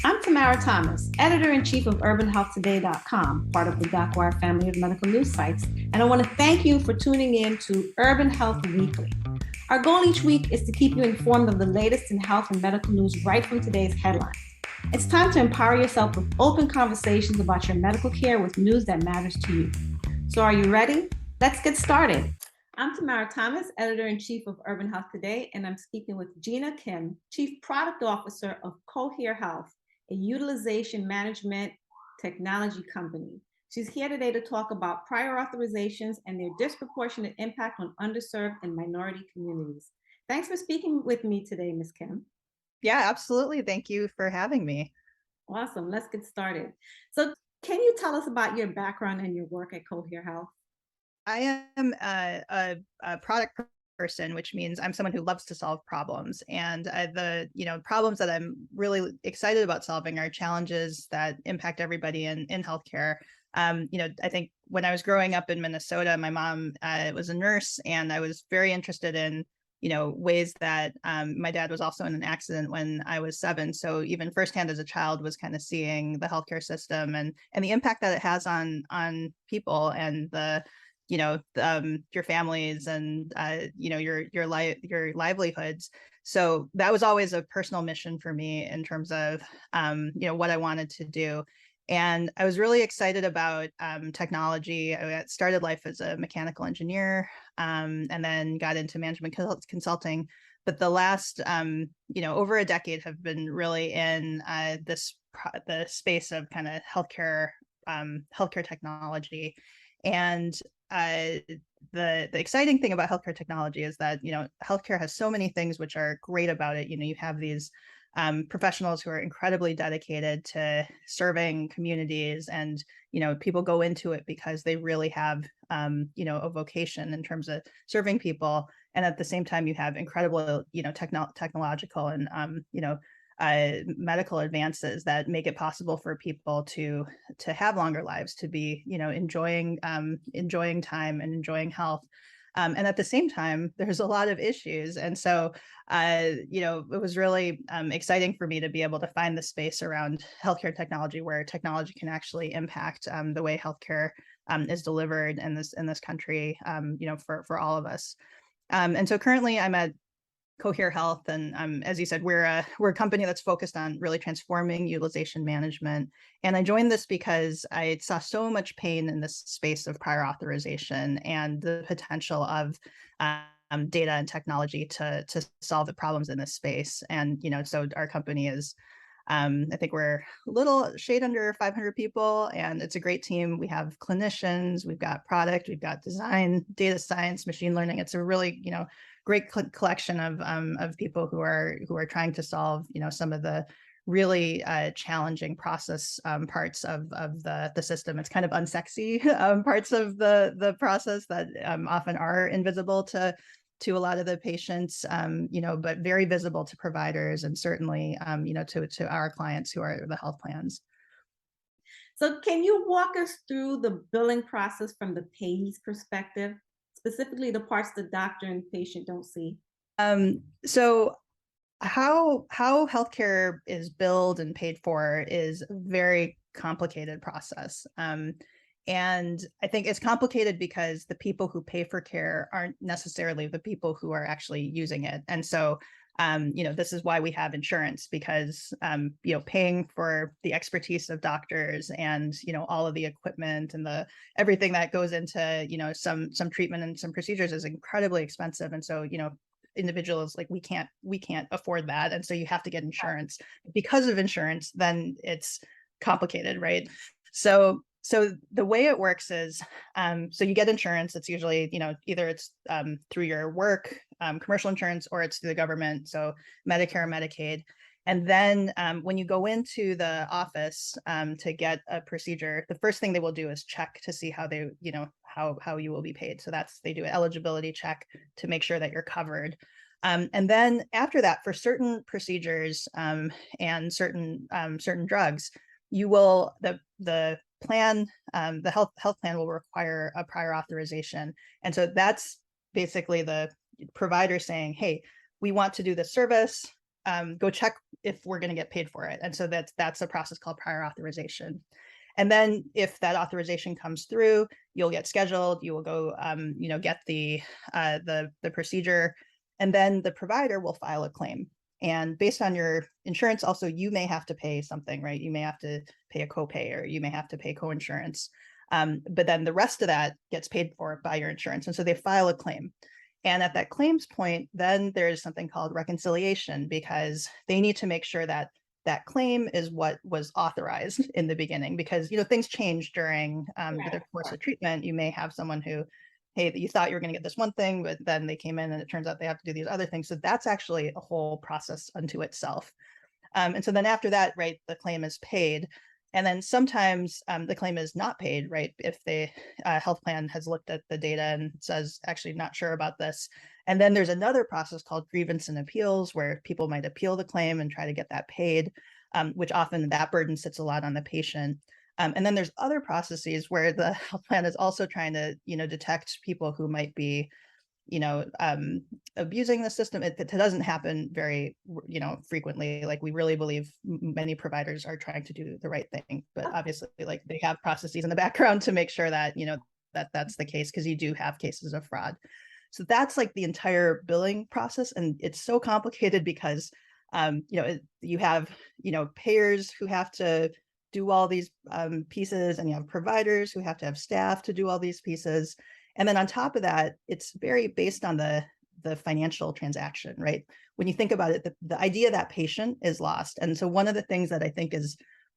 I'm Tamara Thomas, editor-in-chief of UrbanHealthToday.com, part of the DocWire family of medical news sites, and I want to thank you for tuning in to Urban Health Weekly. Our goal each week is to keep you informed of the latest in health and medical news right from today's headlines. It's time to empower yourself with open conversations about your medical care with news that matters to you. So are you ready? Let's get started. I'm Tamara Thomas, editor-in-chief of Urban Health Today, and I'm speaking with Gina Kim, Chief Product Officer of Cohere Health, a utilization management technology company. She's here today to talk about prior authorizations and their disproportionate impact on underserved and minority communities. Thanks for speaking with me today, Ms. Kim. Yeah, absolutely. Thank you for having me. Awesome. Let's get started. So can you tell us about your background and your work at Cohere Health? I am a product person, which means I'm someone who loves to solve problems. And the problems that I'm really excited about solving are challenges that impact everybody in healthcare. I think when I was growing up in Minnesota, my mom was a nurse, and I was very interested in ways that my dad was also in an accident when I was 7. So even firsthand as a child was kind of seeing the healthcare system and the impact that it has on people and your families and your livelihoods. So that was always a personal mission for me in terms of what I wanted to do. And I was really excited about technology. I started life as a mechanical engineer, and then got into management consulting. But the last, over a decade have been really in the space of kind of healthcare technology. And the exciting thing about healthcare technology is that healthcare has so many things which are great about it. You have these professionals who are incredibly dedicated to serving communities, and people go into it because they really have a vocation in terms of serving people. And at the same time, you have incredible technological and medical advances that make it possible for people to have longer lives, to be enjoying time and enjoying health. And at the same time, there's a lot of issues. And so, it was really exciting for me to be able to find the space around healthcare technology where technology can actually impact the way healthcare is delivered in this country, for all of us. And so currently I'm at Cohere Health, and as you said, we're a company that's focused on really transforming utilization management. And I joined this because I saw so much pain in this space of prior authorization and the potential of data and technology to solve the problems in this space. And so our company is, I think we're a little shade under 500 people, and it's a great team. We have clinicians, we've got product, we've got design, data science, machine learning. It's a really great collection of people who are trying to solve some of the really challenging process parts of the system. It's kind of unsexy parts of the process that often are invisible to a lot of the patients, but very visible to providers, and certainly to our clients who are the health plans. So can you walk us through the billing process from the payee's perspective, specifically the parts the doctor and patient don't see? So how healthcare is billed and paid for is a very complicated process. And I think it's complicated because the people who pay for care aren't necessarily the people who are actually using it. And so this is why we have insurance, because paying for the expertise of doctors and all of the equipment and everything that goes into some treatment and some procedures is incredibly expensive. And so individuals we can't afford that, and so you have to get insurance. Because of insurance, then it's complicated, right? So the way it works is, so you get insurance. It's usually, either it's through your work, commercial insurance, or it's through the government, so Medicare, Medicaid. And then when you go into the office to get a procedure, the first thing they will do is check to see how they, how you will be paid. So they do an eligibility check to make sure that you're covered. And then after that, for certain procedures and certain drugs, you will the plan, the health plan will require a prior authorization. And so that's basically the provider saying, hey, we want to do this service. Go check if we're going to get paid for it. And so that's a process called prior authorization. And then if that authorization comes through, you'll get scheduled, you will go, get the procedure, and then the provider will file a claim. And based on your insurance, also, you may have to pay something, right? You may have to pay a copay, or you may have to pay coinsurance. But then the rest of that gets paid for by your insurance. And so they file a claim. And at that claims point, then there's something called reconciliation, because they need to make sure that that claim is what was authorized in the beginning, because things change during the course of treatment. You may have someone who, hey, you thought you were going to get this one thing, but then they came in and it turns out they have to do these other things. So that's actually a whole process unto itself. And so then after that, right, the claim is paid. And then sometimes the claim is not paid, right? If the health plan has looked at the data and says, actually not sure about this. And then there's another process called grievance and appeals, where people might appeal the claim and try to get that paid, which often that burden sits a lot on the patient. And then there's other processes where the health plan is also trying to, detect people who might be abusing the system. It doesn't happen very, frequently. Like, we really believe many providers are trying to do the right thing, but obviously, like, they have processes in the background to make sure that, that's the case, because you do have cases of fraud. So that's like the entire billing process. And it's so complicated because, you have, payers who have to do all these pieces, and you have providers who have to have staff to do all these pieces. And then on top of that, it's very based on the financial transaction, right? When you think about it, the idea that patient is lost. And so one of the things that I think is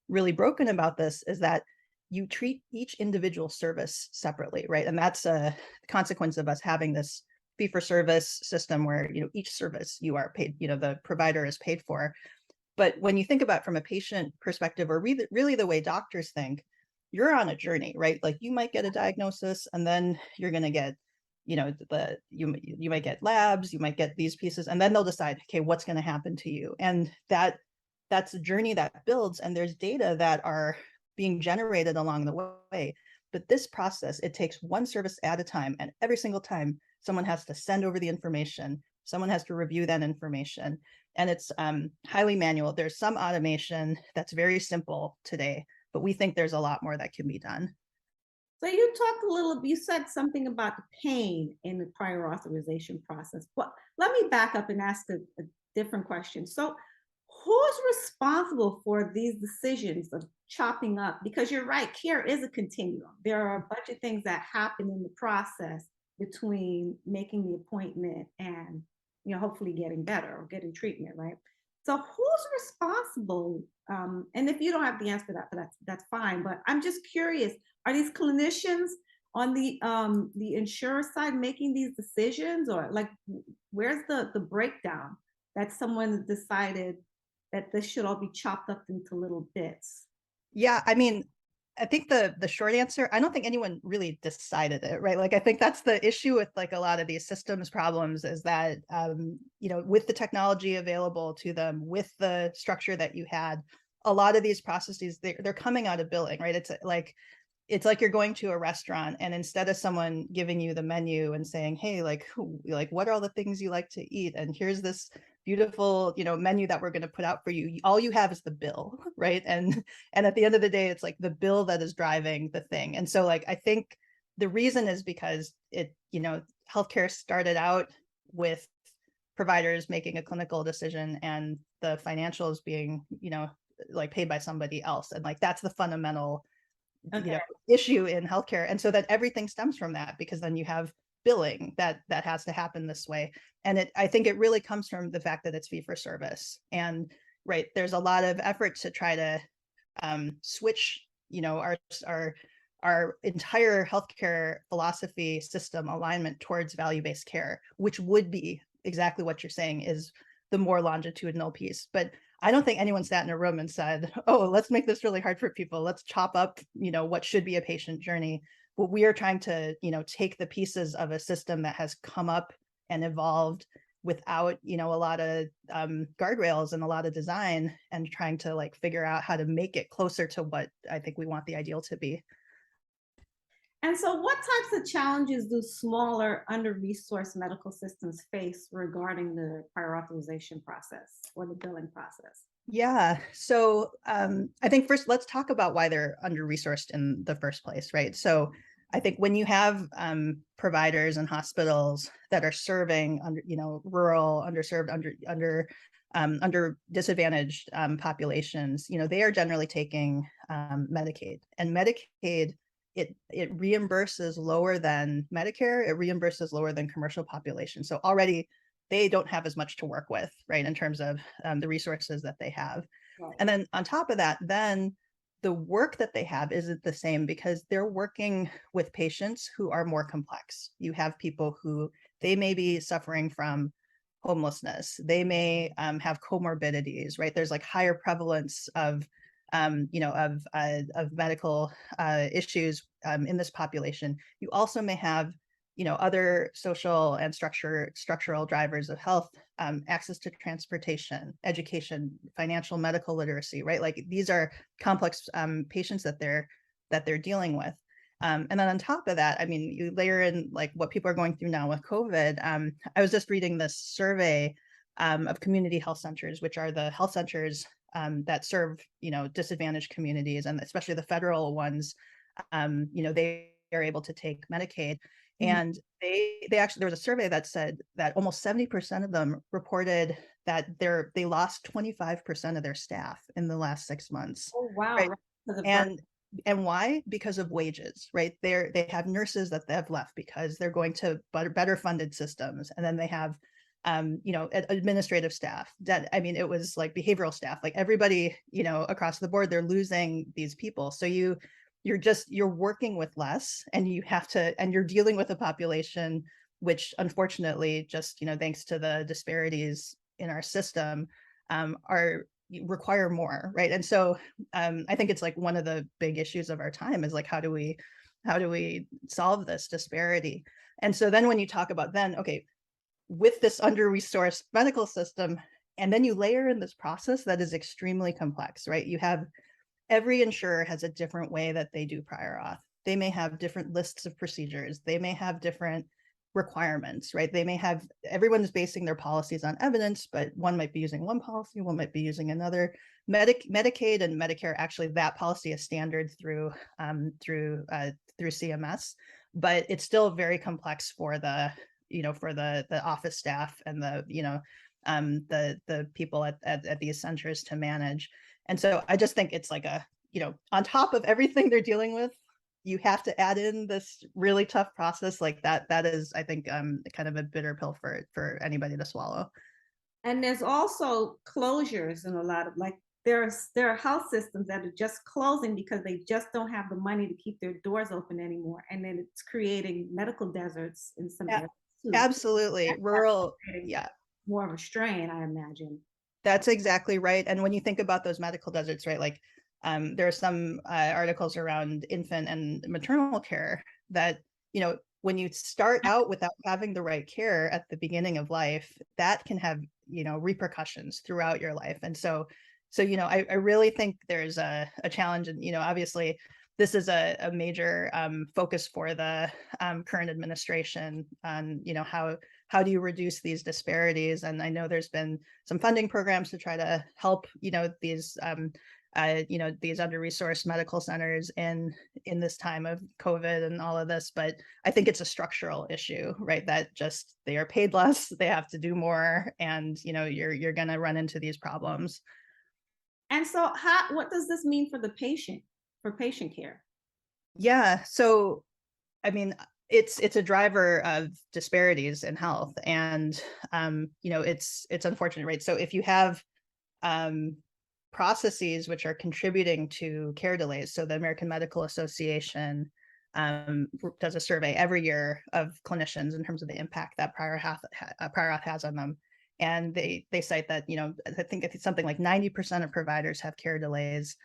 really broken about this is that you treat each individual service separately, right? And that's a consequence of us having this fee-for-service system where, each service you are paid, the provider is paid for. But when you think about it from a patient perspective, or really the way doctors think, you're on a journey, right? Like, you might get a diagnosis, and then you're going to get, you might get labs, you might get these pieces, and then they'll decide, okay, what's going to happen to you? And that's a journey that builds, and there's data that are being generated along the way. But this process, it takes one service at a time, and every single time someone has to send over the information, someone has to review that information, and it's highly manual. There's some automation that's very simple today, but we think there's a lot more that can be done. So you said something about the pain in the prior authorization process. But let me back up and ask a different question. So who's responsible for these decisions of chopping up? Because you're right, care is a continuum. There are a bunch of things that happen in the process between making the appointment and, hopefully getting better or getting treatment, right? So who's responsible? And if you don't have the answer to that, that's fine. But I'm just curious: are these clinicians on the insurer side making these decisions, or like, where's the breakdown that someone decided that this should all be chopped up into little bits? Yeah, I mean, I think the short answer, I don't think anyone really decided it, right? Like, I think that's the issue with like a lot of these systems problems, is that, with the technology available to them, with the structure that you had, a lot of these processes, they're coming out of billing, right? It's like you're going to a restaurant, and instead of someone giving you the menu and saying, hey, like what are all the things you like to eat, and here's this beautiful menu that we're going to put out for you, all you have is the bill, right? And at the end of the day, it's like the bill that is driving the thing. And so, like, I think the reason is because healthcare started out with providers making a clinical decision, and the financials being like paid by somebody else, and like that's the fundamental issue in healthcare. And so that everything stems from that, because then you have billing that has to happen this way. And I think it really comes from the fact that it's fee for service. And right, there's a lot of effort to try to switch our entire healthcare philosophy system alignment towards value-based care, which would be exactly what you're saying, is the more longitudinal piece. But I don't think anyone sat in a room and said, oh, let's make this really hard for people. Let's chop up, what should be a patient journey. But we are trying to, take the pieces of a system that has come up and evolved without, a lot of guardrails and a lot of design, and trying to like figure out how to make it closer to what I think we want the ideal to be. And so what types of challenges do smaller, under-resourced medical systems face regarding the prior authorization process or the billing process? Yeah. So I think first, let's talk about why they're under-resourced in the first place, right? So I think when you have providers and hospitals that are serving rural, underserved, under disadvantaged populations, they are generally taking Medicaid, and Medicaid, it reimburses lower than Medicare, it reimburses lower than commercial population. So already they don't have as much to work with, right, in terms of the resources that they have. Right. And then on top of that, then the work that they have isn't the same because they're working with patients who are more complex. You have people who they may be suffering from homelessness. They may have comorbidities, right? There's like higher prevalence of medical issues in this population. You also may have other social and structural drivers of health, access to transportation, education, financial, medical literacy, right? Like these are complex patients that they're dealing with. And then on top of that, I mean, you layer in like what people are going through now with COVID. I was just reading this survey of community health centers, which are the health centers that serve, disadvantaged communities, and especially the federal ones. They are able to take Medicaid. And they actually, there was a survey that said that almost 70% of them reported that they lost 25% of their staff in the last 6 months. Oh, wow. Right. Right. And why? Because of wages, right? They have nurses that they have left because they're going to better funded systems. And then they have administrative staff that, I mean, it was like behavioral staff, like everybody, across the board, they're losing these people. So you're working with less, and you're dealing with a population which unfortunately just thanks to the disparities in our system are require more, right? And so I think it's like one of the big issues of our time is like how do we solve this disparity? And so then when you talk about then, okay, with this under-resourced medical system, and then you layer in this process that is extremely complex, right? You have every insurer has a different way that they do prior auth. They may have different lists of procedures. They may have different requirements, right? They may have, everyone's basing their policies on evidence, but one might be using one policy, one might be using another. Medicaid and Medicare, actually, that policy is standard through CMS, but it's still very complex for the office staff and the people at these centers to manage. And so I just think it's like on top of everything they're dealing with, you have to add in this really tough process like that. That is, I think, kind of a bitter pill for anybody to swallow. And there's also closures in a lot of there are health systems that are just closing because they just don't have the money to keep their doors open anymore. And then it's creating medical deserts in some areas too. Absolutely. Rural, yeah. More of a strain, I imagine. That's exactly right. And when you think about those medical deserts, right, like there are some articles around infant and maternal care that, when you start out without having the right care at the beginning of life, that can have, repercussions throughout your life. And so, I really think there's a challenge. And, obviously, this is a major focus for the current administration on, how do you reduce these disparities? And I know there's been some funding programs to try to help, these under-resourced medical centers in this time of COVID and all of this. But I think it's a structural issue, right? That just they are paid less, they have to do more, and you're going to run into these problems. And so, what does this mean for the patient, for patient care? Yeah. So, I mean, it's a driver of disparities in health, and it's unfortunate, right? So if you have processes which are contributing to care delays, so the American Medical Association does a survey every year of clinicians in terms of the impact that prior auth has on them, and they cite that I think it's something like 90% of providers have care delays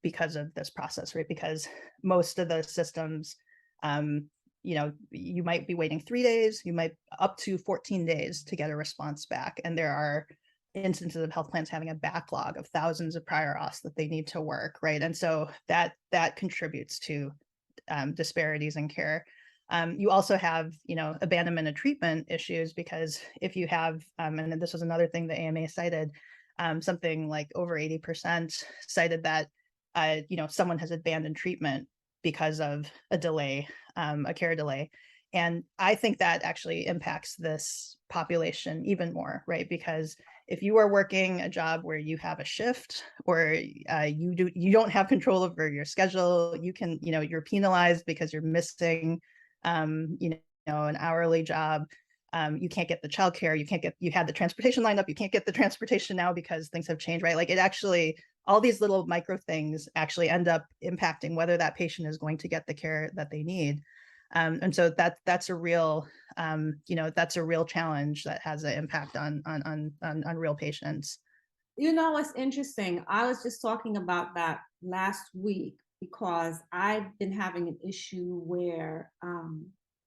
because of this process, right? Because most of the systems, you might be waiting 3 days, you might up to 14 days to get a response back. And there are instances of health plans having a backlog of thousands of prior auths that they need to work, right? And so that contributes to disparities in care. You also have, abandonment of treatment issues, because if you have, and this was another thing the AMA cited, something like over 80% cited that, someone has abandoned treatment because of a delay, a care delay. And I think that actually impacts this population even more, right? Because if you are working a job where you have a shift, or you don't have control over your schedule, you're penalized because you're missing, an hourly job. You can't get the childcare, you had the transportation lined up, you can't get the transportation now because things have changed, right? Like, it actually, all these little micro things actually end up impacting whether that patient is going to get the care that they need. And so that's a real, that's a real challenge that has an impact on real patients. It's interesting. I was just talking about that last week because I've been having an issue where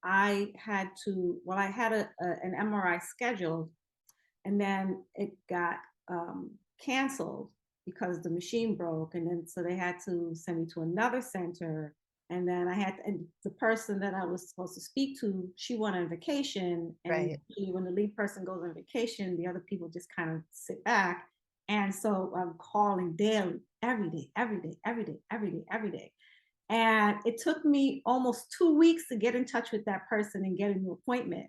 I had an MRI scheduled, and then it got canceled because the machine broke, and then so they had to send me to another center. And then and the person that I was supposed to speak to, she went on vacation. And Right. when the lead person goes on vacation, the other people just kind of sit back. And so I'm calling daily, every day, every day, every day, every day, every day. And it took me almost 2 weeks to get in touch with that person and get a new appointment.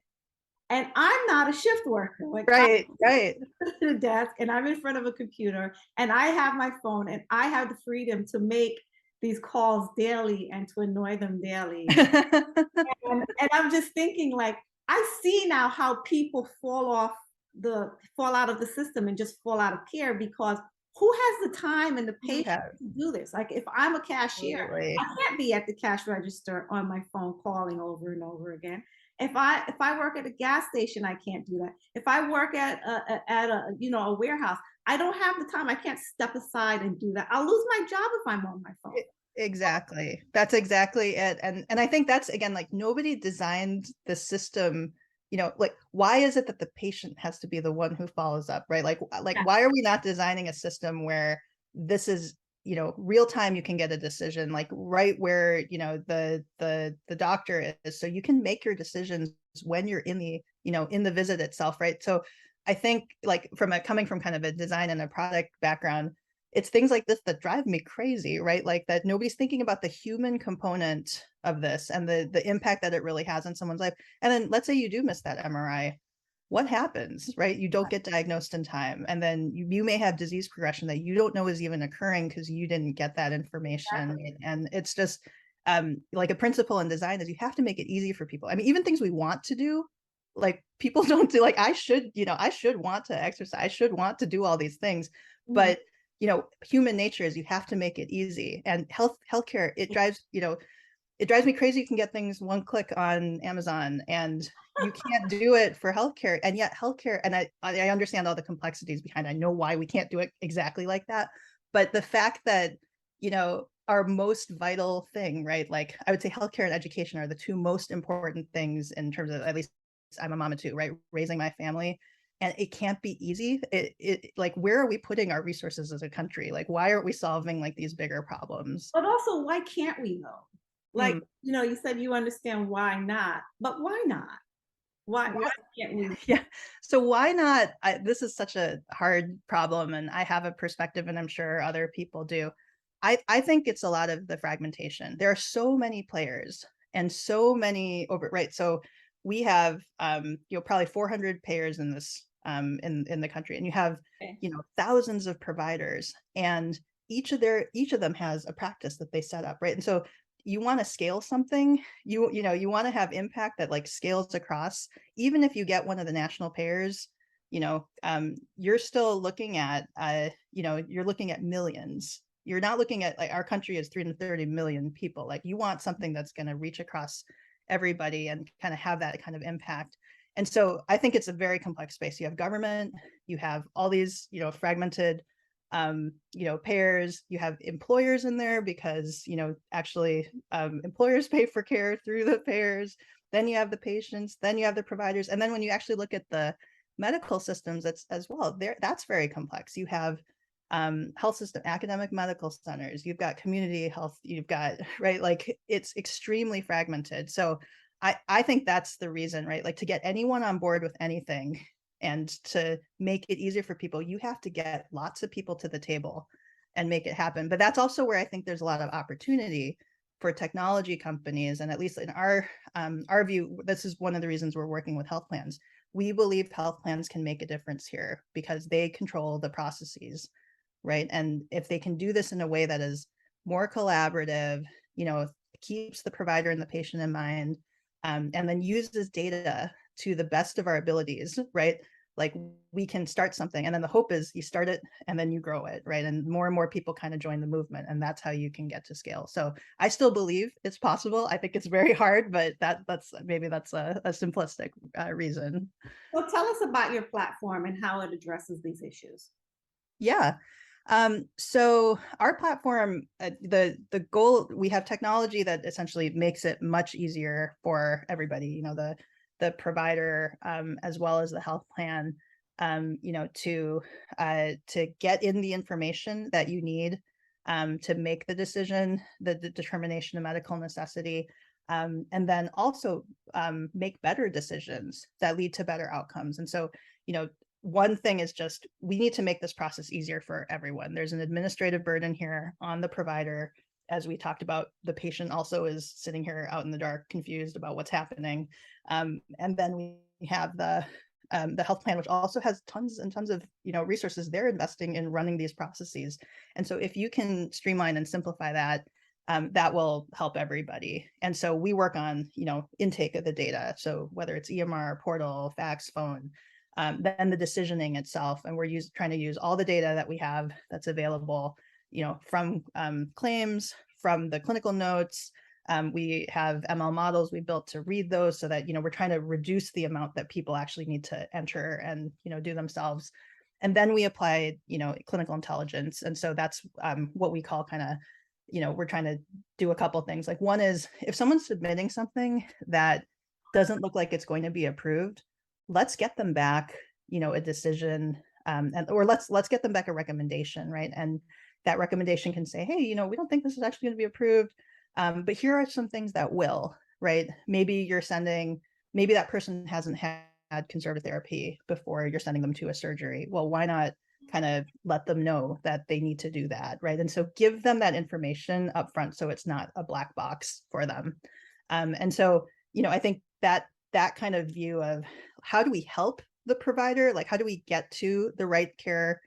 And I'm not a shift worker. Like, Right. I'm at the desk and I'm in front of a computer and I have my phone and I have the freedom to make these calls daily and to annoy them daily. And I'm just thinking, like, I see now how people fall out of the system and just fall out of care, because who has the time and the patience to do this? Like, if I'm a cashier, Absolutely. I can't be at the cash register on my phone calling over and over again. If I work at a gas station, I can't do that. If I work at a warehouse, I don't have the time. I can't step aside and do that. I'll lose my job if I'm on my phone. Exactly. That's exactly it. And I think that's, again, like, nobody designed the system, like, why is it that the patient has to be the one who follows up, right? Like, Yeah. why are we not designing a system where this is, real time, you can get a decision, like, right where, the doctor is, so you can make your decisions when you're in the visit itself, right? So I think, like, coming from kind of a design and a product background, it's things like this that drive me crazy, right? Like, that nobody's thinking about the human component of this and the impact that it really has on someone's life. And then let's say you do miss that MRI. What happens, right? You don't get diagnosed in time. And then you may have disease progression that you don't know is even occurring because you didn't get that information. Exactly. And it's just, like, a principle in design is you have to make it easy for people. I mean, even things we want to do, like, people don't do. Like, I should want to exercise, I should want to do all these things, but human nature is you have to make it easy. And healthcare, it drives me crazy. You can get things one click on Amazon, and you can't do it for healthcare. And yet healthcare, and I understand all the complexities behind it. I know why we can't do it exactly like that. But the fact that, our most vital thing, right? Like, I would say healthcare and education are the two most important things in terms of, at least I'm a mama too, right? Raising my family. And it can't be easy. Like, where are we putting our resources as a country? Like, why aren't we solving, like, these bigger problems? But also, why can't we though? Like, you said you understand why not, but why not? Why can't we? Yeah. So why not? This is such a hard problem, and I have a perspective, and I'm sure other people do. I think it's a lot of the fragmentation. There are so many players and so many right. So we have, probably 400 payers in this, in the country, and you have, thousands of providers, and each of them has a practice that they set up, right? And so you want to scale something, you want to have impact that, like, scales across. Even if you get one of the national payers, you're still looking at, you're looking at millions. You're not looking at, like, our country is 330 million people. Like, you want something that's going to reach across everybody and kind of have that kind of impact. And so I think it's a very complex space. You have government, you have all these, fragmented, payers, you have employers in there because, actually, employers pay for care through the payers. Then you have the patients, then you have the providers. And then when you actually look at the medical systems, that's as well, that's very complex. You have, health system, academic medical centers, you've got community health, you've got, right, like, it's extremely fragmented. So I think that's the reason, right? Like, to get anyone on board with anything, And to make it easier for people, you have to get lots of people to the table and make it happen. But that's also where I think there's a lot of opportunity for technology companies. And at least in our view, this is one of the reasons we're working with health plans. We believe health plans can make a difference here because they control the processes, right? And if they can do this in a way that is more collaborative, keeps the provider and the patient in mind, and then uses data to the best of our abilities, right? Like we can start something and then the hope is you start it and then you grow it, right? And more people kind of join the movement, and that's how you can get to scale. So I still believe it's possible. I think it's very hard, but that's a simplistic reason. Well, tell us about your platform and how it addresses these issues. Yeah. So our platform, the goal, we have technology that essentially makes it much easier for everybody, the provider, as well as the health plan, to get in the information that you need to make the decision, the determination of medical necessity, and then also make better decisions that lead to better outcomes. And so, one thing is just, we need to make this process easier for everyone. There's an administrative burden here on the provider. As we talked about, the patient also is sitting here out in the dark, confused about what's happening. And then we have the health plan, which also has tons and tons of resources they're investing in running these processes. And so if you can streamline and simplify that, that will help everybody. And so we work on intake of the data. So whether it's EMR, portal, fax, phone, then the decisioning itself, and we're trying to use all the data that we have that's available, from claims, from the clinical notes. We have ML models we built to read those so that we're trying to reduce the amount that people actually need to enter and do themselves. And then we apply clinical intelligence, and so that's what we call kind of we're trying to do a couple of things. Like one is, if someone's submitting something that doesn't look like it's going to be approved, let's get them back, a decision, or let's get them back a recommendation, right? And that recommendation can say, hey, we don't think this is actually going to be approved, but here are some things that will, right? Maybe that person hasn't had conservative therapy before you're sending them to a surgery. Well, why not kind of let them know that they need to do that, right? And so give them that information up front so it's not a black box for them. And so, I think that kind of view of how do we help the provider, like how do we get to the right care,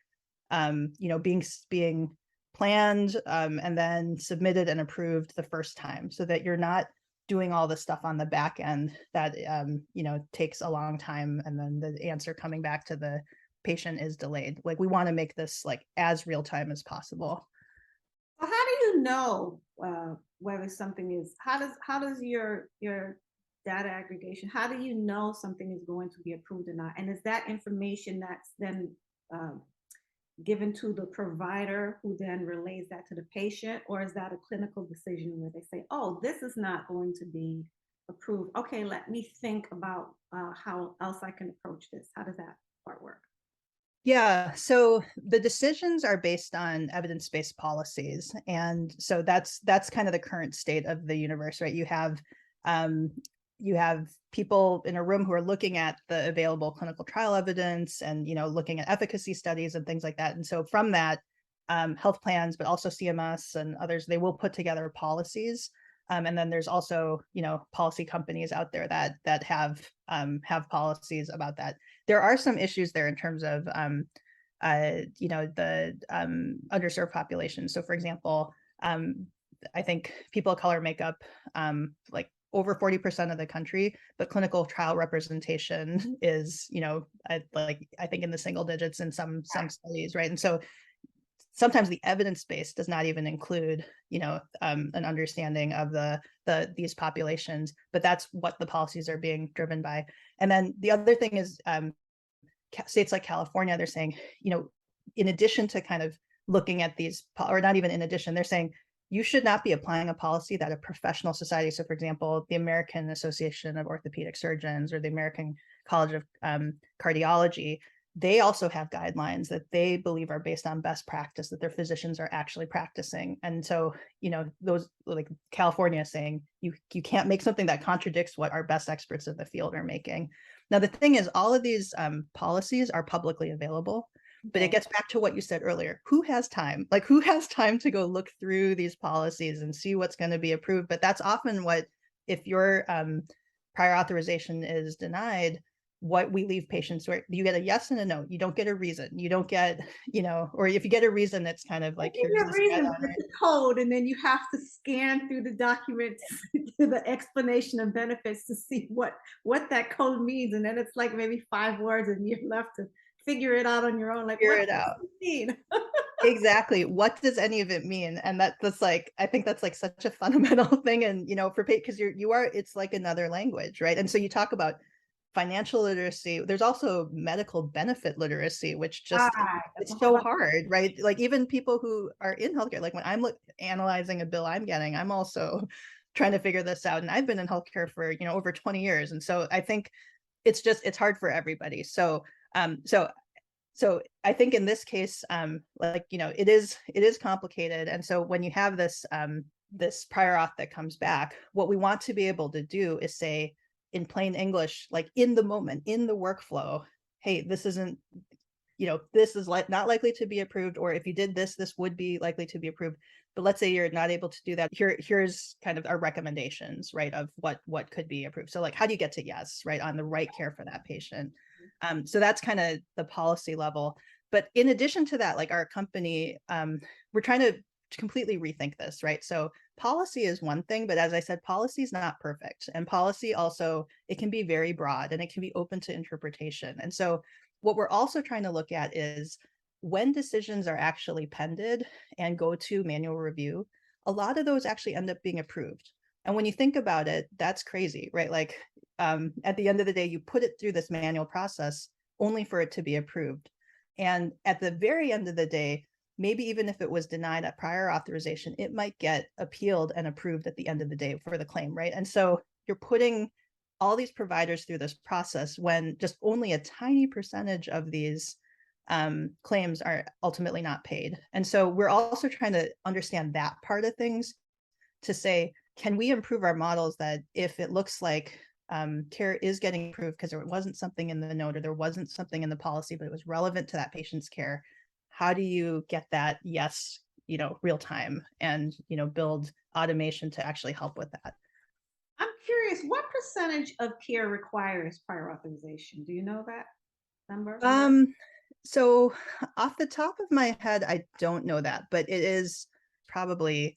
being planned, and then submitted and approved the first time, so that you're not doing all the stuff on the back end that takes a long time, and then the answer coming back to the patient is delayed. Like we want to make this like as real time as possible. Well, how do you know whether something is, how does your data aggregation, how do you know something is going to be approved or not? And is that information that's then given to the provider, who then relays that to the patient? Or is that a clinical decision where they say, oh, this is not going to be approved, okay, let me think about how else I can approach this? How does that part work? Yeah, so the decisions are based on evidence-based policies. And so that's kind of the current state of the universe, right? You have people in a room who are looking at the available clinical trial evidence and looking at efficacy studies and things like that. And so from that, health plans, but also CMS and others, they will put together policies. And then there's also policy companies out there that have policies about that. There are some issues there in terms of the underserved population. So for example, I think people of color make up like over 40% of the country, but clinical trial representation is, I think in the single digits in some studies, right? And so sometimes the evidence base does not even include, an understanding of these populations, but that's what the policies are being driven by. And then the other thing is, states like California, they're saying, in addition to kind of looking at these, or not even in addition, they're saying, you should not be applying a policy that a professional society, so for example, the American Association of Orthopedic Surgeons or the American College of Cardiology, they also have guidelines that they believe are based on best practice that their physicians are actually practicing. And so, those, like California is saying, you can't make something that contradicts what our best experts in the field are making. Now, the thing is, all of these policies are publicly available, but it gets back to what you said earlier. Who has time? Like, who has time to go look through these policies and see what's going to be approved? But that's often what, if your prior authorization is denied, what we leave patients where you get a yes and a no. You don't get a reason. You don't get, or if you get a reason, it's kind of like, here's this red on it. The code, and then you have to scan through the document to the explanation of benefits to see what that code means, and then it's like maybe 5 words, and you're left to figure it out on your own. Like, Figure what it does out. it mean? Exactly. What does any of it mean? And that's like, I think that's like such a fundamental thing. And, for because it's like another language, right? And so you talk about financial literacy. There's also medical benefit literacy, which just, it's so hard, right? Like even people who are in healthcare, like when I'm analyzing a bill I'm getting, I'm also trying to figure this out. And I've been in healthcare for, over 20 years. And so I think it's hard for everybody. So I think in this case, it is complicated. And so when you have this this prior auth that comes back, what we want to be able to do is say in plain English, like in the moment, in the workflow, hey, this isn't, this is not likely to be approved, or if you did this, this would be likely to be approved. But let's say you're not able to do that. Here's kind of our recommendations, right, of what could be approved. So like, how do you get to yes, right, on the right care for that patient? So that's kind of the policy level. But in addition to that, like our company, we're trying to completely rethink this, right? So policy is one thing, but as I said, policy is not perfect. And policy also, it can be very broad and it can be open to interpretation. And so what we're also trying to look at is when decisions are actually pended and go to manual review, a lot of those actually end up being approved. And when you think about it, that's crazy, right? Like at the end of the day, you put it through this manual process only for it to be approved. And at the very end of the day, maybe even if it was denied at prior authorization, it might get appealed and approved at the end of the day for the claim, right? And so you're putting all these providers through this process when just only a tiny percentage of these claims are ultimately not paid. And so we're also trying to understand that part of things to say, can we improve our models that if it looks like care is getting approved because there wasn't something in the note or there wasn't something in the policy, but it was relevant to that patient's care, how do you get that yes, real time and, build automation to actually help with that? I'm curious, what percentage of care requires prior authorization? Do you know that number? So off the top of my head, I don't know that, but it is probably,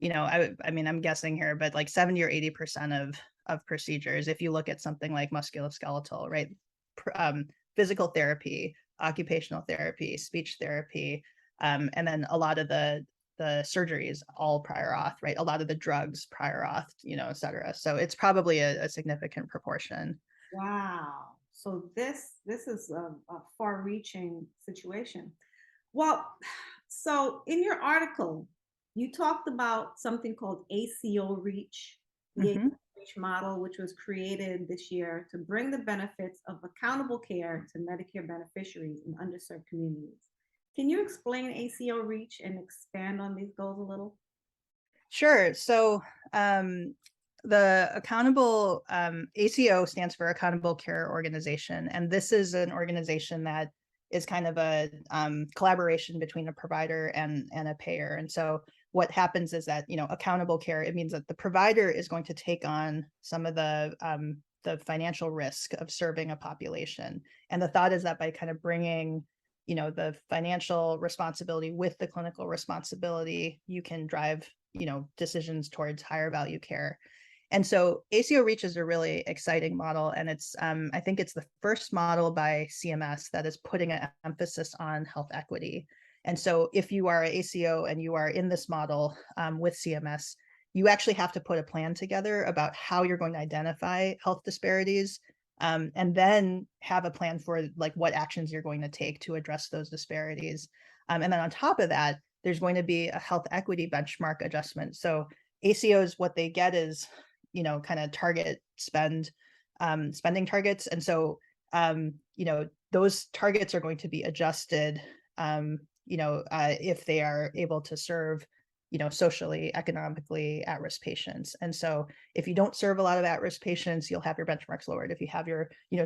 I mean, I'm guessing here, but like 70 or 80% of procedures, if you look at something like musculoskeletal, right? Physical therapy, occupational therapy, speech therapy, and then a lot of the surgeries, all prior auth, right? A lot of the drugs, prior auth, et cetera. So it's probably a significant proportion. Wow. So this is a far-reaching situation. Well, so in your article, you talked about something called Acl Reach, the Acl Reach Model, which was created this year to bring the benefits of accountable care to Medicare beneficiaries in underserved communities. Can you explain Acl Reach and expand on these goals a little? Sure. So the accountable ACO stands for Accountable Care Organization, and this is an organization that is kind of a collaboration between a provider and a payer. And so what happens is that, accountable care, it means that the provider is going to take on some of the financial risk of serving a population. And the thought is that by kind of bringing, the financial responsibility with the clinical responsibility, you can drive, decisions towards higher value care. And so ACO Reach is a really exciting model. And it's, I think it's the first model by CMS that is putting an emphasis on health equity. And so if you are an ACO and you are in this model with CMS, you actually have to put a plan together about how you're going to identify health disparities, and then have a plan for like what actions you're going to take to address those disparities. And then on top of that, there's going to be a health equity benchmark adjustment. So ACOs, what they get is, kind of target spending targets. And so, those targets are going to be adjusted, if they are able to serve, socially, economically at-risk patients. And so if you don't serve a lot of at-risk patients, you'll have your benchmarks lowered. If you have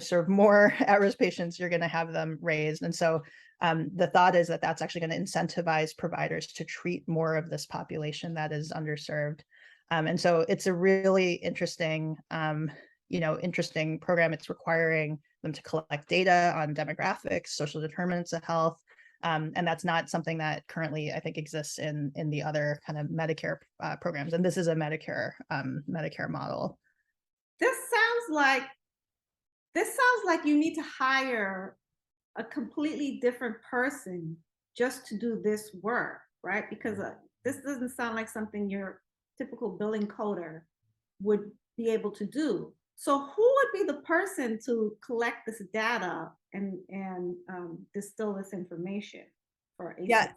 serve more at-risk patients, you're going to have them raised. And so the thought is that that's actually going to incentivize providers to treat more of this population that is underserved. And so it's a really interesting, interesting program. It's requiring them to collect data on demographics, social determinants of health. And that's not something that currently, I think, exists in the other kind of Medicare programs. And this is a Medicare model. This sounds like you need to hire a completely different person just to do this work, right? Because this doesn't sound like something your typical billing coder would be able to do. So who would be the person to collect this data and distill this information for ACL? Yeah,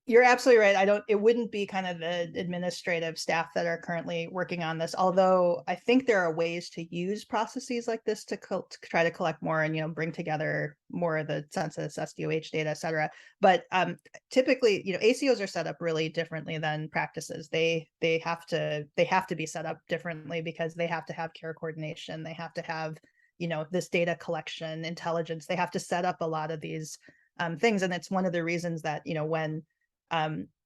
you're absolutely right. It wouldn't be kind of the administrative staff that are currently working on this, although I think there are ways to use processes like this to try to collect more and, bring together more of the census, SDOH data, et cetera. But typically, ACOs are set up really differently than practices. They have to be set up differently because they have to have care coordination. They have to have, this data collection, intelligence. They have to set up a lot of these things. And it's one of the reasons that,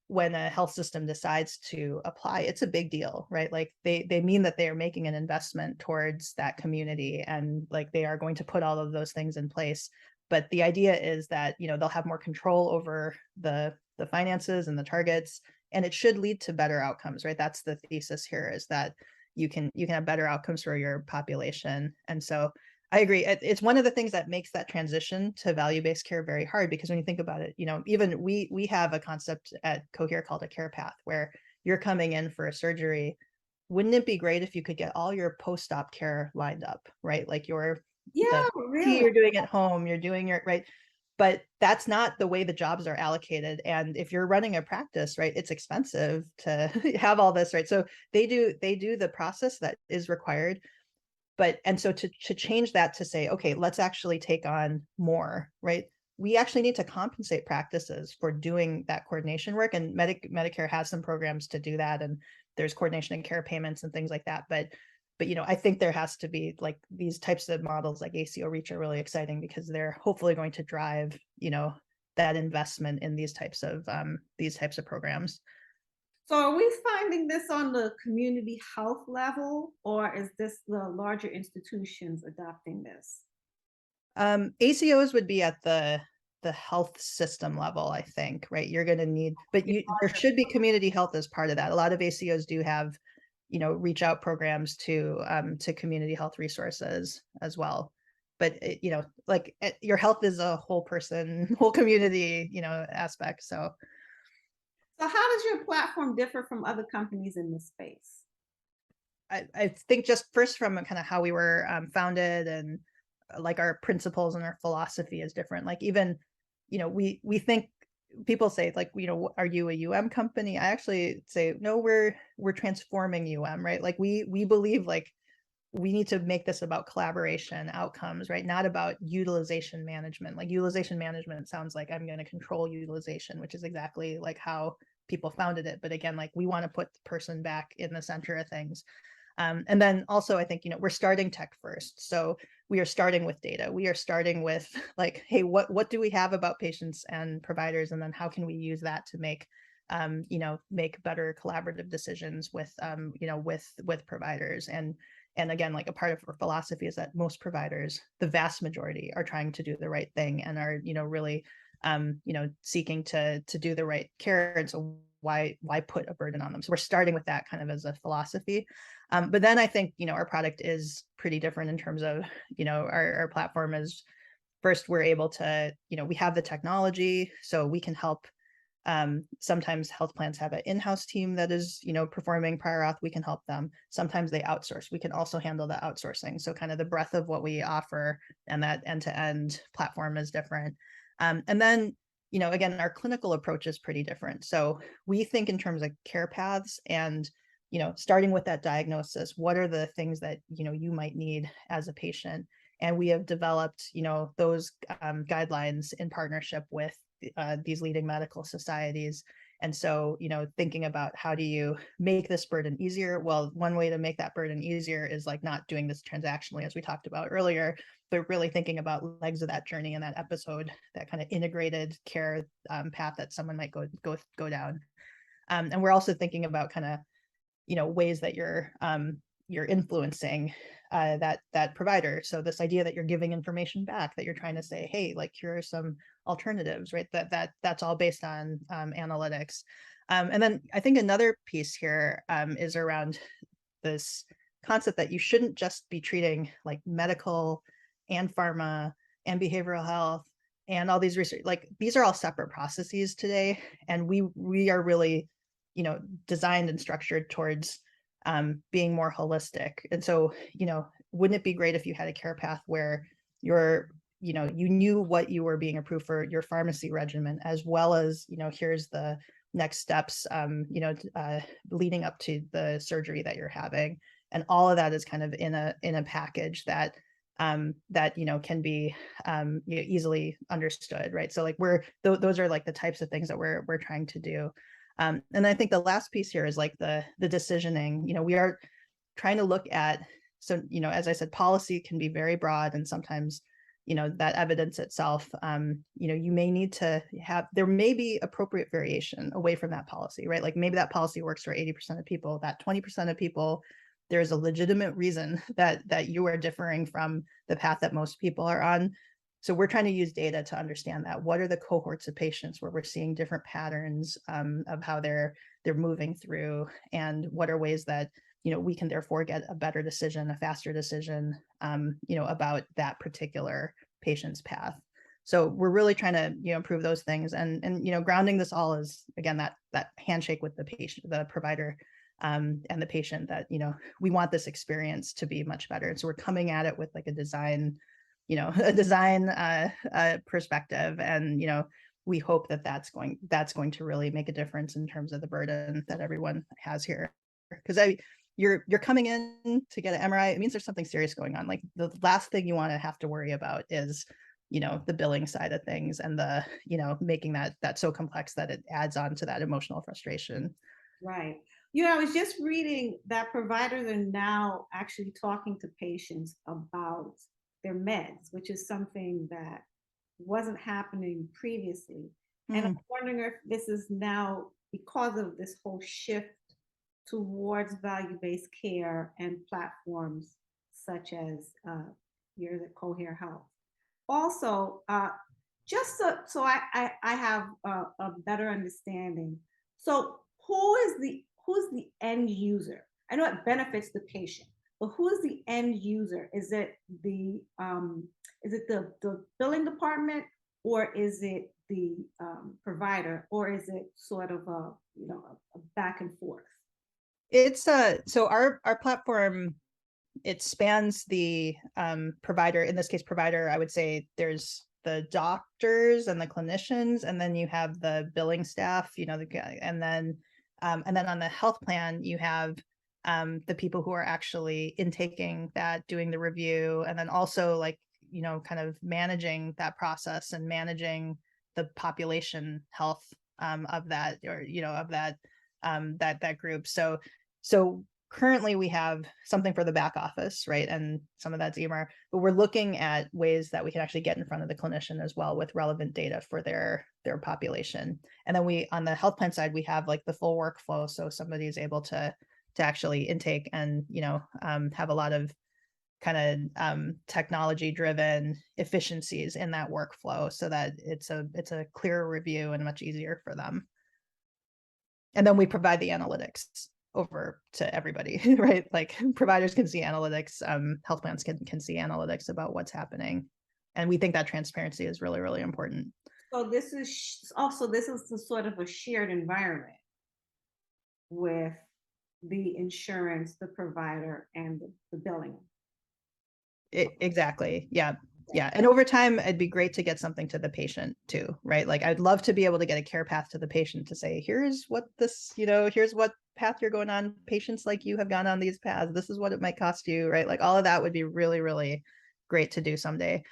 when a health system decides to apply, it's a big deal, right? Like they mean that they are making an investment towards that community, and like they are going to put all of those things in place. But the idea is that, they'll have more control over the finances and the targets, and it should lead to better outcomes, right? That's the thesis here, is that you can have better outcomes for your population. And so I agree. It's one of the things that makes that transition to value-based care very hard, because when you think about it, even we have a concept at Cohere called a care path, where you're coming in for a surgery. Wouldn't it be great if you could get all your post-op care lined up, right? Like really? You're doing at home, you're doing your right. But that's not the way the jobs are allocated. And if you're running a practice, right, it's expensive to have all this, right? So they do the process that is required. And so to change that to say, okay, let's actually take on more, right? We actually need to compensate practices for doing that coordination work, and Medicare has some programs to do that, and there's coordination and care payments and things like that. But I think there has to be, like, these types of models like Acl Reach are really exciting, because they're hopefully going to drive, that investment in these types of programs. So are we finding this on the community health level, or is this the larger institutions adopting this? ACOs would be at the health system level, I think, right? You're going to need, but there should be community health as part of that. A lot of ACOs do have, reach out programs to community health resources as well. But your health is a whole person, whole community, aspect. So how does your platform differ from other companies in this space? I think just first from kind of how we were founded, and like our principles and our philosophy is different. Like, even, we think, people say, like, are you a UM company? I actually say, no, we're transforming UM, right? Like we believe, like, we need to make this about collaboration outcomes, right? Not about utilization management. Like, utilization management sounds like I'm going to control utilization, which is exactly like how people founded it. But again, like, we want to put the person back in the center of things. And then also, I think, we're starting tech first. So we are starting with data. We are starting with, like, hey, what do we have about patients and providers? And then how can we use that to make, make better collaborative decisions with, with providers. And again, like, a part of our philosophy is that most providers, the vast majority, are trying to do the right thing and are, really, seeking to do the right care. And so why put a burden on them? So we're starting with that kind of as a philosophy. But then I think, our product is pretty different in terms of, our platform is, first, we're able to, we have the technology, so we can help. Sometimes health plans have an in-house team that is, performing prior auth. We can help them. Sometimes they outsource. We can also handle the outsourcing. So kind of the breadth of what we offer and that end-to-end platform is different. And then, again, our clinical approach is pretty different. So we think in terms of care paths, and, starting with that diagnosis, what are the things that, you might need as a patient? And we have developed, those guidelines in partnership with these leading medical societies. And so, thinking about how do you make this burden easier? Well, one way to make that burden easier is like not doing this transactionally, as we talked about earlier, but really thinking about legs of that journey in that episode, that kind of integrated care path that someone might go down. And we're also thinking about kind of, ways that you're influencing that provider. So this idea that you're giving information back, that you're trying to say, hey, like here are some alternatives, right? That's all based on analytics. And then I think another piece here is around this concept that you shouldn't just be treating like medical and pharma and behavioral health and all these research, like these are all separate processes today. And we are really, designed and structured towards being more holistic. And so, wouldn't it be great if you had a care path where you knew what you were being approved for your pharmacy regimen, as well as, here's the next steps, leading up to the surgery that you're having. And all of that is kind of in a package that can be easily understood, right? So like those are like the types of things that we're trying to do. And I think the last piece here is like the decisioning. We are trying to look at, so, as I said, policy can be very broad, and sometimes, that evidence itself, you may need to there may be appropriate variation away from that policy, right? Like maybe that policy works for 80% of people, that 20% of people, there's a legitimate reason that you are differing from the path that most people are on. So we're trying to use data to understand that. What are the cohorts of patients where we're seeing different patterns of how they're moving through, and what are ways that we can therefore get a better decision, a faster decision, about that particular patient's path. So we're really trying to improve those things, and grounding this all is again that handshake with the patient, the provider, and the patient, that we want this experience to be much better. And so we're coming at it with like a design perspective, and we hope that that's going to really make a difference in terms of the burden that everyone has here. Because you're coming in to get an MRI, it means there's something serious going on. Like the last thing you want to have to worry about is the billing side of things, and the making that so complex that it adds on to that emotional frustration. Right. I was just reading that providers are now actually talking to patients about their meds, which is something that wasn't happening previously. And I'm wondering if this is now because of this whole shift towards value-based care and platforms such as your Cohere Health. Also, just so I have a better understanding. So who's the end user? I know it benefits the patient, but who is the end user? Is it the billing department, or is it the provider, or is it sort of a back and forth? It's so our platform, it spans the provider, in this case provider, I would say there's the doctors and the clinicians, and then you have the billing staff, and then on the health plan you have the people who are actually intaking that, doing the review, and then also like kind of managing that process and managing the population health of that, or of that group. So currently we have something for the back office, right? And some of that's EMR, but we're looking at ways that we can actually get in front of the clinician as well with relevant data for their population. And then on the health plan side, we have like the full workflow. So somebody is able to actually intake and, have a lot of kind of technology driven efficiencies in that workflow, so that it's a clearer review and much easier for them. And then we provide the analytics over to everybody, right? Like providers can see analytics, health plans can see analytics about what's happening. And we think that transparency is really, really important. So this is the sort of a shared environment with the insurance, the provider, and the billing. Exactly. Yeah. Yeah. And over time, it'd be great to get something to the patient too, right? Like I'd love to be able to get a care path to the patient to say, here's what here's what path you're going on. Patients like you have gone on these paths. This is what it might cost you, right? Like all of that would be really, really great to do someday.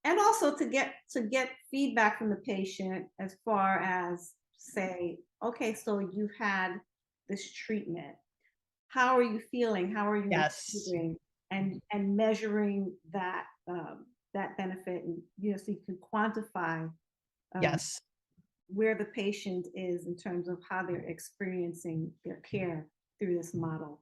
And also to get feedback from the patient as far as say, okay, so you've had this treatment. How are you feeling? How are you Yes. improving? And measuring that benefit, and so you can quantify um, Yes. where the patient is in terms of how they're experiencing their care through this model.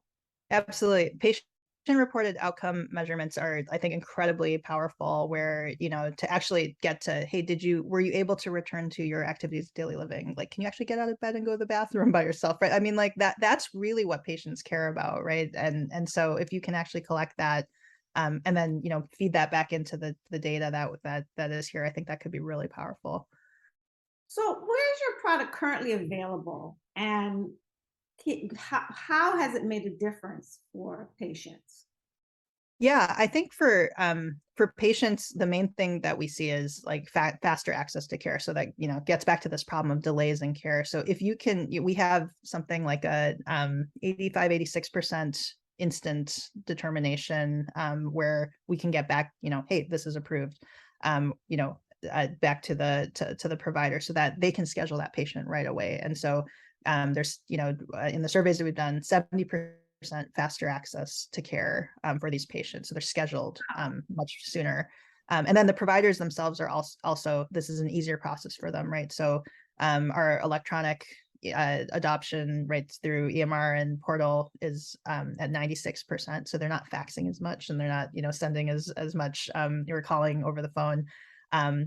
Absolutely. Patient-reported outcome measurements are, I think, incredibly powerful where, to actually get to, hey, were you able to return to your activities of daily living? Like, can you actually get out of bed and go to the bathroom by yourself, right? I mean, like that's really what patients care about, right? And so if you can actually collect that, and then, feed that back into the data that is here, I think that could be really powerful. So where's your product currently available, and how has it made a difference for patients? Yeah, I think for patients, the main thing that we see is like faster access to care. So that gets back to this problem of delays in care. So if you can, we have something like a 85, 86% instant determination where we can get back, hey, this is approved, back to the provider so that they can schedule that patient right away. And so there's in the surveys that we've done, 70% faster access to care for these patients. So they're scheduled much sooner. And then the providers themselves are also, this is an easier process for them, right? So our electronic adoption rates through EMR and portal is at 96%. So they're not faxing as much, and they're not, sending as much, you're calling over the phone.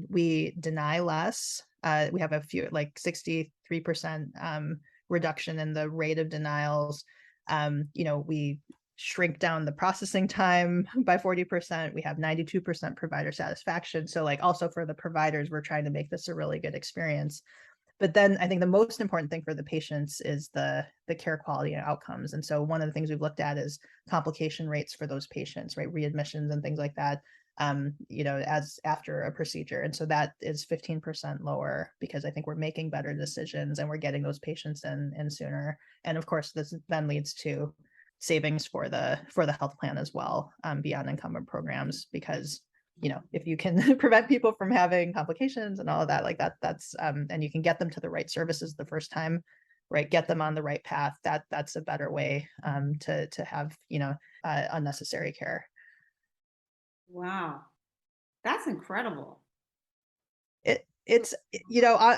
We deny less. We have a few, like 63% reduction in the rate of denials. We shrink down the processing time by 40%. We have 92% provider satisfaction. So like also for the providers, we're trying to make this a really good experience. But then I think the most important thing for the patients is the care quality and outcomes. And so one of the things we've looked at is complication rates for those patients, right? Readmissions and things like that, as after a procedure. And so that is 15% lower because I think we're making better decisions and we're getting those patients in sooner. And of course, this then leads to savings for the health plan as well, beyond incumbent programs, because if you can prevent people from having complications and all of that, like that's and you can get them to the right services the first time, right? Get them on the right path. That's a better way to have unnecessary care. Wow, that's incredible. It's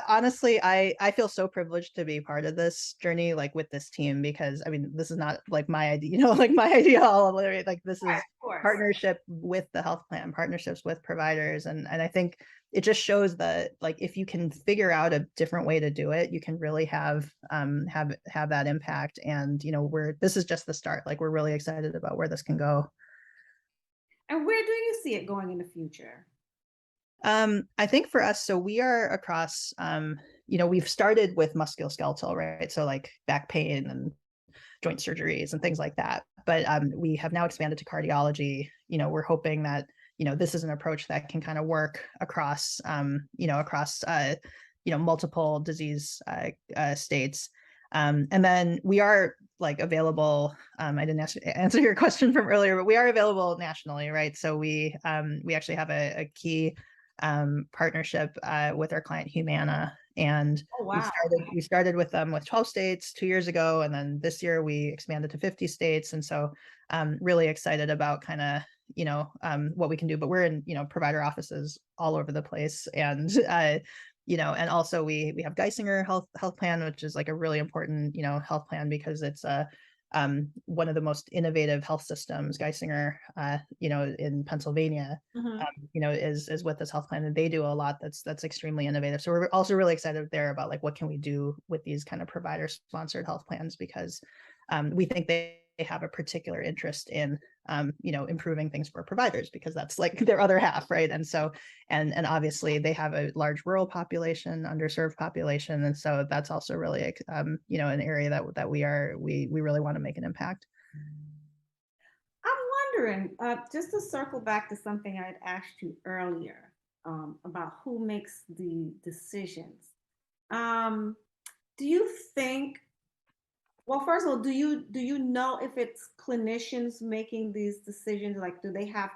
honestly, I feel so privileged to be part of this journey, like with this team, because I mean this is not like my idea, like my idea all literally, like this Right, is of course. partnership with the health plan, partnerships with providers, and I think it just shows that like if you can figure out a different way to do it, you can really have that impact. And this is just the start. Like we're really excited about where this can go. And where do you see it going in the future? I think for us, so we are across, we've started with musculoskeletal, right? So like back pain and joint surgeries and things like that. But we have now expanded to cardiology. We're hoping that, this is an approach that can kind of work across, multiple disease states. And then we are like available. I didn't answer your question from earlier, but we are available nationally, right? So we actually have a key partnership with our client Humana, and Oh, wow. we started with them with 12 states 2 years ago, and then this year we expanded to 50 states. And so really excited about kind of what we can do. But we're in provider offices all over the place, and and also we have Geisinger health plan, which is like a really important health plan because it's one of the most innovative health systems. Geisinger, in Pennsylvania, Mhm. is with this health plan, and they do a lot that's extremely innovative. So we're also really excited there about like what can we do with these kind of provider sponsored health plans, because we think they have a particular interest in improving things for providers, because that's like their other half, right? And so and obviously they have a large rural population, underserved population, and so that's also really an area that we really want to make an impact. I'm wondering, just to circle back to something I'd asked you earlier, about who makes the decisions. Um, do you think, well, first of all, do you know if it's clinicians making these decisions? Like, do they have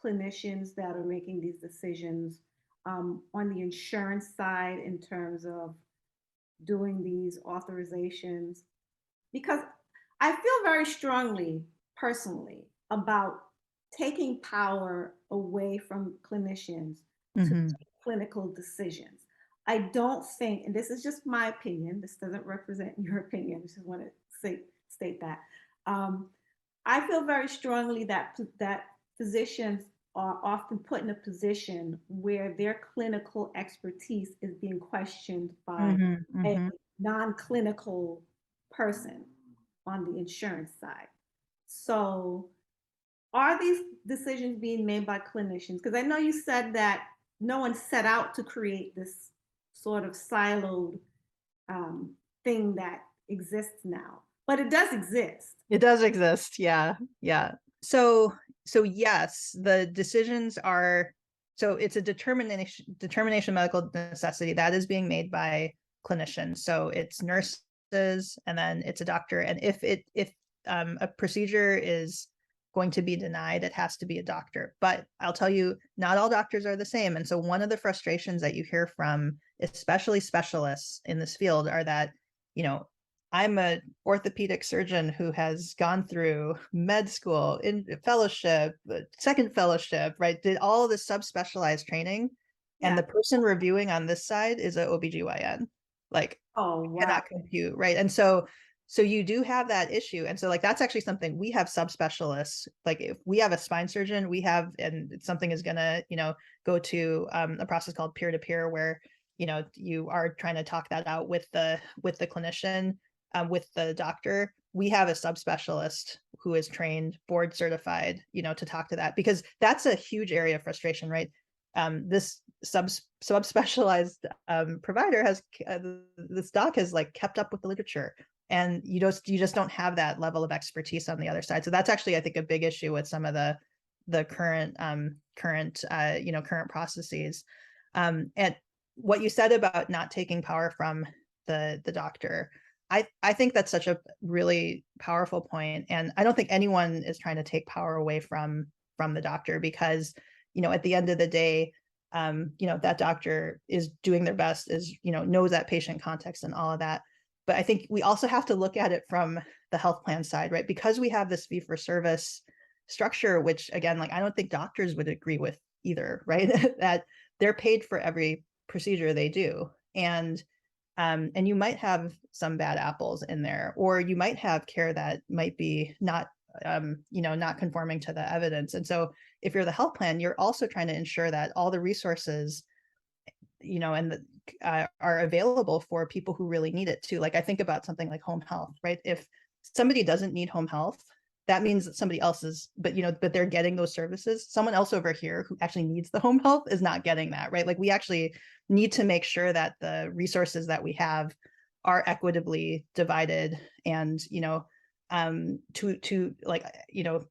clinicians that are making these decisions on the insurance side in terms of doing these authorizations, because I feel very strongly personally about taking power away from clinicians to Hmm. make clinical decisions. I don't think, and this is just my opinion, this doesn't represent your opinion, I just want to state that. Um, I feel very strongly that physicians are often put in a position where their clinical expertise is being questioned by Hmm. a Hmm. non-clinical person on the insurance side. So, are these decisions being made by clinicians? Because I know you said that no one set out to create this sort of siloed um, thing that exists now, but it does exist. It does exist. Yeah. Yeah. So yes, the decisions are, so it's a determination of medical necessity that is being made by clinicians. So it's nurses and then it's a doctor. And if a procedure is going to be denied, it has to be a doctor. But I'll tell you, not all doctors are the same. And so one of the frustrations that you hear from, especially specialists in this field, are that, you know, I'm an orthopedic surgeon who has gone through med school, in fellowship, second fellowship, right? Did all this subspecialized training. And Yeah. the person reviewing on this side is a OBGYN. Like, Oh, wow. cannot compute, right? And so you do have that issue. And so like that's actually something we have subspecialists. Like if we have a spine surgeon, we have, and something is gonna, go to a process called peer-to-peer where you are trying to talk that out with the clinician, with the doctor. We have a subspecialist who is trained, board certified, to talk to that, because that's a huge area of frustration, right? This subspecialized provider has, this doc has like kept up with the literature, and you just don't have that level of expertise on the other side. So that's actually, I think, a big issue with some of the current processes. And what you said about not taking power from the doctor, I think that's such a really powerful point. And I don't think anyone is trying to take power away from the doctor, because at the end of the day, that doctor is doing their best, is knows that patient context and all of that. But I think we also have to look at it from the health plan side, right? Because we have this fee for service structure, which again, like I don't think doctors would agree with either, right? That they're paid for every procedure they do. And you might have some bad apples in there, or you might have care that might be not not conforming to the evidence. And so if you're the health plan, you're also trying to ensure that all the resources, are available for people who really need it too. Like I think about something like home health, right? If somebody doesn't need home health, that means that somebody else is, but they're getting those services. Someone else over here who actually needs the home health is not getting that, right? Like we actually need to make sure that the resources that we have are equitably divided, and to like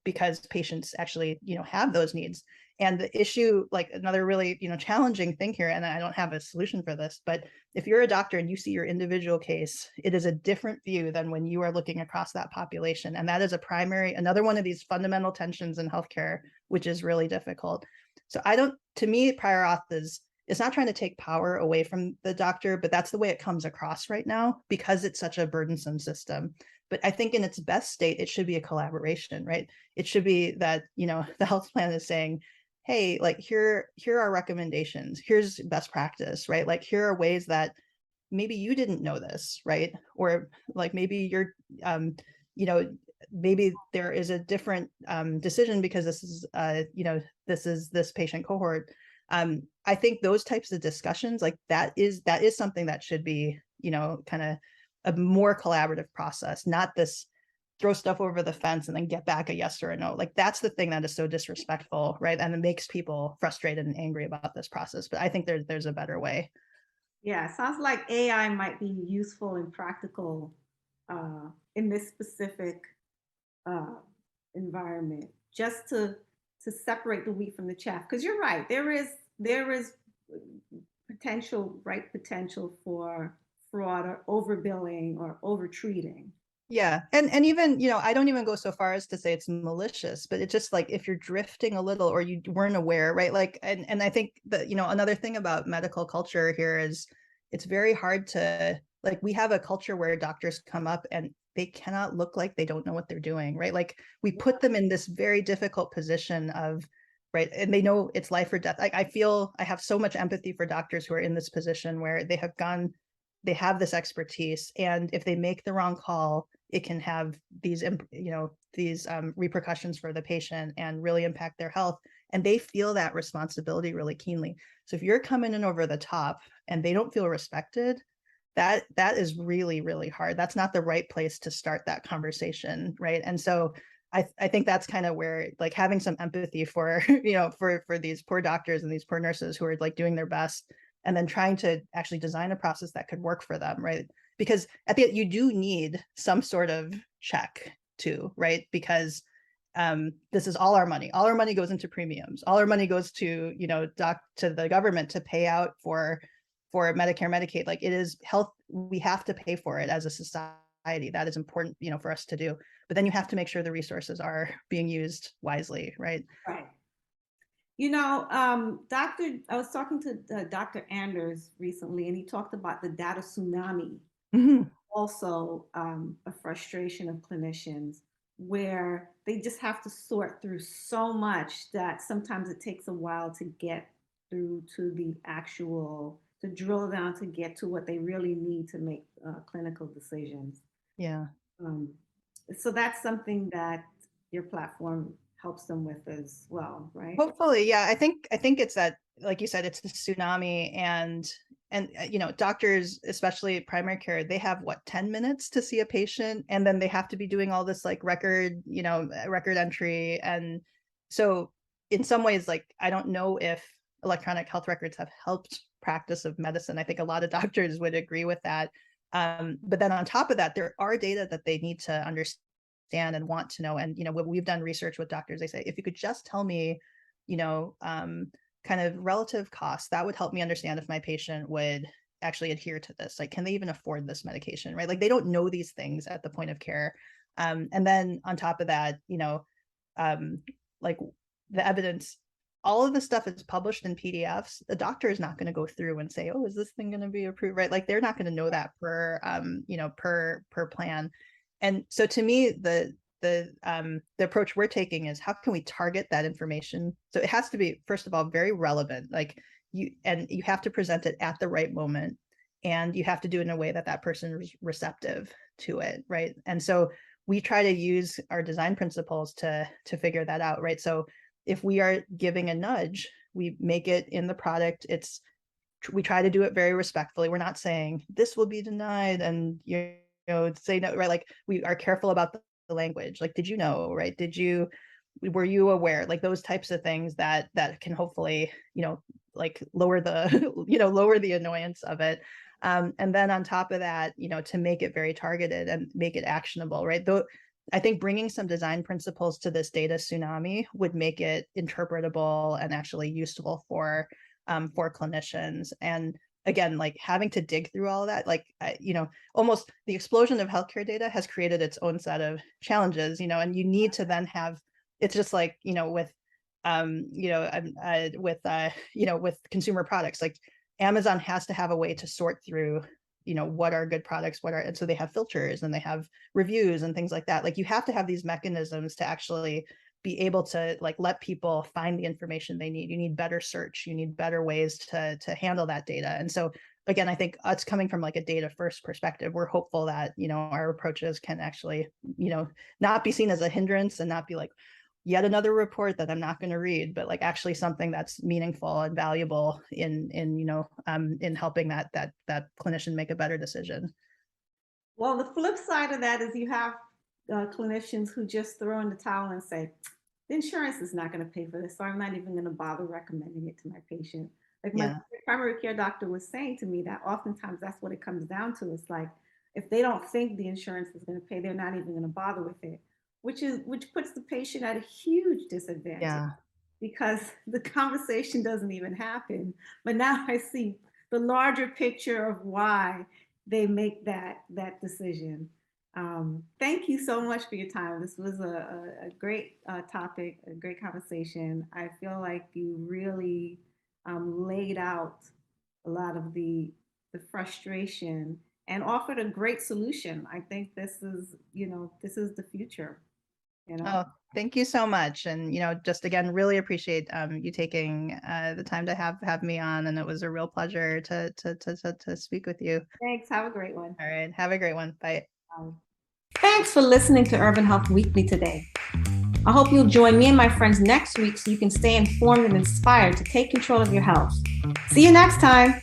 because patients actually have those needs. And the issue, like another really challenging thing here, and I don't have a solution for this, but if you're a doctor and you see your individual case, it is a different view than when you are looking across that population. And that is another one of these fundamental tensions in healthcare, which is really difficult. So to me, prior auth it's not trying to take power away from the doctor, but that's the way it comes across right now, because it's such a burdensome system. But I think in its best state, it should be a collaboration, right? It should be that, the health plan is saying, hey, like here are recommendations, here's best practice, right? Like here are ways that maybe you didn't know this, right? Or like maybe you're maybe there is a different decision because this is this patient cohort. I think those types of discussions, like that is something that should be kind of a more collaborative process, not this throw stuff over the fence and then get back a yes or a no. Like that's the thing that is so disrespectful, right? And it makes people frustrated and angry about this process. But I think there's a better way. Yeah, sounds like AI might be useful and practical in this specific uh, environment, just to separate the wheat from the chaff. Because you're right, there is potential for fraud or overbilling or overtreating. Yeah. And even, I don't even go so far as to say it's malicious, but it's just like if you're drifting a little or you weren't aware, right? Like, and I think that, another thing about medical culture here is it's very hard to like we have a culture where doctors come up and they cannot look like they don't know what they're doing, right? Like we put them in this very difficult position of, right, and they know it's life or death. I feel I have so much empathy for doctors who are in this position where they have this expertise, and if they make the wrong call, it can have these repercussions for the patient and really impact their health, and they feel that responsibility really keenly. So if you're coming in over the top and they don't feel respected, that is really, really hard. That's not the right place to start that conversation, right? And so I think that's kind of where, like, having some empathy for for these poor doctors and these poor nurses who are like doing their best, and then trying to actually design a process that could work for them, right? Because at the end, you do need some sort of check too, right? Because this is all our money. All our money goes into premiums. All our money goes to to the government to pay out for Medicare, Medicaid. Like, it is health. We have to pay for it as a society. That is important, for us to do. But then you have to make sure the resources are being used wisely, right? Right. I was talking to Dr. Anders recently, and he talked about the data tsunami. Mm-hmm. Also, a frustration of clinicians where they just have to sort through so much that sometimes it takes a while to get through to the actual, to drill down to get to what they really need to make clinical decisions. Yeah. Um, so that's something that your platform helps them with as well, right? Hopefully, yeah. I think it's that, like you said, it's the tsunami, and doctors, especially primary care, they have what, 10 minutes to see a patient, and then they have to be doing all this like record entry. And so in some ways, like, I don't know if electronic health records have helped practice of medicine. I think a lot of doctors would agree with that. But then on top of that, there are data that they need to understand and want to know. And when we've done research with doctors, they say, if you could just tell me kind of relative costs, that would help me understand if my patient would actually adhere to this. Like, can they even afford this medication, right? Like, they don't know these things at the point of care. And then on top of that, like, the evidence, all of the stuff is published in PDFs. The doctor is not going to go through and say, oh, is this thing going to be approved, right? Like, they're not going to know that per plan. And so to me, the approach we're taking is, how can we target that information? So it has to be, first of all, very relevant. Like, you have to present it at the right moment, and you have to do it in a way that person is receptive to it, right? And so we try to use our design principles to figure that out, right? So if we are giving a nudge, we make it in the product. We try to do it very respectfully. We're not saying this will be denied and say no, right? Like, we are careful about the language. Like, did you know, right? Were you aware? Like, those types of things that can hopefully, like, lower the, lower the annoyance of it. And then on top of that, to make it very targeted and make it actionable, right? Though I think bringing some design principles to this data tsunami would make it interpretable and actually useful for clinicians. And again, like, having to dig through all of that, like, almost the explosion of healthcare data has created its own set of challenges, and you need to then have, it's just like, with with consumer products, like, Amazon has to have a way to sort through, what are good products, and so they have filters and they have reviews and things like that. Like, you have to have these mechanisms to actually be able to, like, let people find the information they need. You need better search, you need better ways to handle that data. And so again, I think us coming from like a data first perspective, we're hopeful that our approaches can actually not be seen as a hindrance, and not be like yet another report that I'm not going to read, but like actually something that's meaningful and valuable in helping that clinician make a better decision. Well, the flip side of that is you have clinicians who just throw in the towel and say, the insurance is not going to pay for this, so I'm not even going to bother recommending it to my patient. Like, my primary care doctor was saying to me that oftentimes that's what it comes down to. It's like, if they don't think the insurance is going to pay, they're not even going to bother with it, which puts the patient at a huge disadvantage. Yeah. Because the conversation doesn't even happen. But now I see the larger picture of why they make that decision. Thank you so much for your time. This was a great topic, a great conversation. I feel like you really laid out a lot of the frustration and offered a great solution. I think this is, this is the future. Oh, thank you so much. And, just again, really appreciate you taking the time to have me on. And it was a real pleasure to speak with you. Thanks. Have a great one. All right. Have a great one. Bye. Thanks for listening to Urban Health Weekly today. I hope you'll join me and my friends next week so you can stay informed and inspired to take control of your health. See you next time.